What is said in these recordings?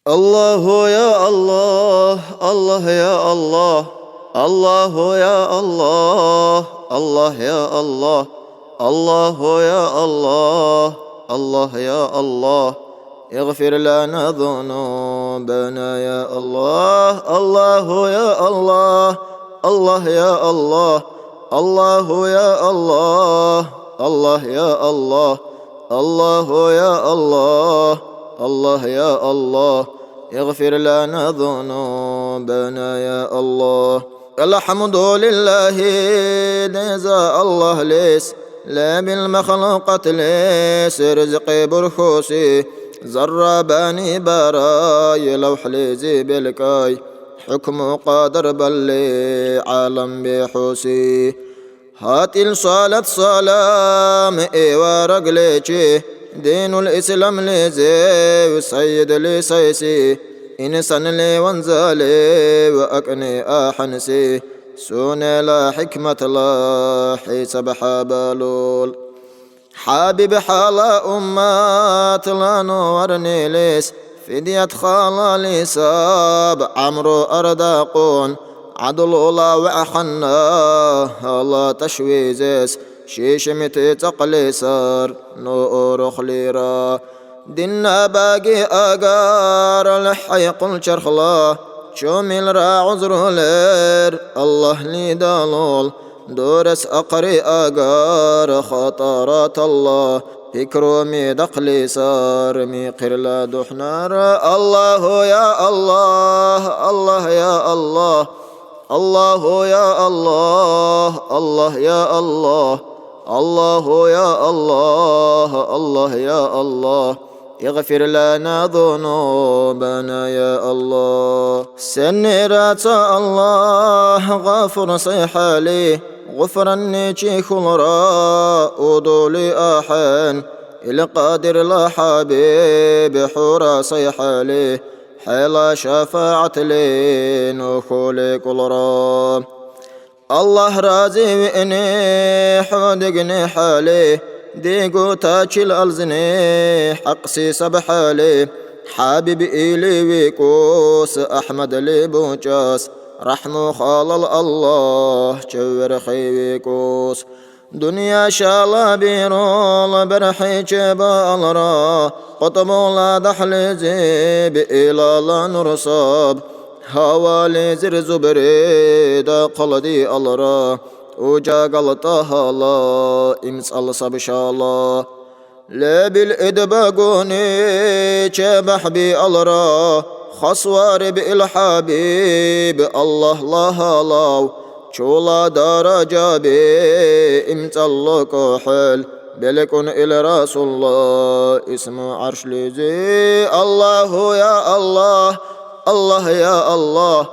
الله يا الله، الله يا الله، الله يا الله، الله يا الله، الله يا الله، الله يا الله. اغفر لنا ذنوبنا يا الله، الله يا الله، الله يا الله، الله يا الله، الله يا الله، الله يا الله، الله يا الله. اغفر لنا ذنوبنا يا الله. الحمد لله نزا الله ليس لا بالمخلوقات ليس رزقي برخوسي زرباني براي لوح ليزي بالكاي حكم قادر بلي عالم بحوسي هاتي صلاة سلام ايوا رجليتي دين الإسلام لزي وسيد لي سيسي إنسان لي وانزالي وأكني أحنسي سوني لا حكمة لا حسب حبالول حابب حالا أمات لا نورني ليس فدية خالا لي ساب عمرو أرداقون عدل الله وأحنا الله تشويزيس شيشمتي تقلي سار نور خليرا دنا باقي أقار الحيق الشرخلا شوميل را عذر لير الله لي دالول دورس أقري أقار خطرات الله إكرمي دقلي سار ميقر لا دحنار الله يا الله، الله يا الله، الله يا الله، الله يا الله، الله يا الله، الله يا الله. اغفر لنا ذنوبنا يا الله. سنرات الله غفر صيحالي غفرا نيشي خلرا ودولي أحن القادر لا حبيب حورا صيحالي حيلا شفاعة لي نخولي كل رام الله رازي وإني حودقني حالي ديقو تاكي الألزني حقسي سبحالي حابب إلي ويكوس أحمد لي بوجاس رحمو خالل الله جور خيويكوس دنيا شالا بيرول برحي جبال را قطبو لا دحل زيب إلى لا نرصاب هوالي زر زبريد قلدي الرا وجا قلطها لا امسال صبشالا لا بالإدباقوني جبح بي الرا خصوار بالحبيب الله لا لاو شولا درجة بي امتلك حل بلكن إلى رسول الله اسم عرش لزي الله يا الله، الله يا الله،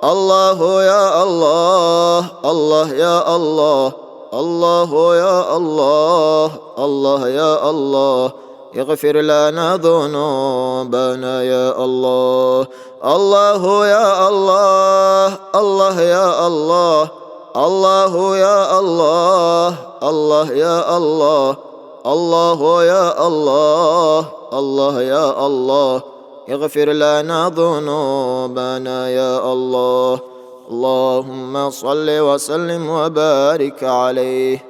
الله يا الله، الله يا الله، الله يا الله، الله يا الله. اغفر لنا ذنوبنا يا الله، الله يا الله، الله يا الله، الله يا الله، الله يا الله، الله يا الله، الله يا الله. اغفر لنا ذنوبنا يا الله. اللهم صل وسلم وبارك عليه.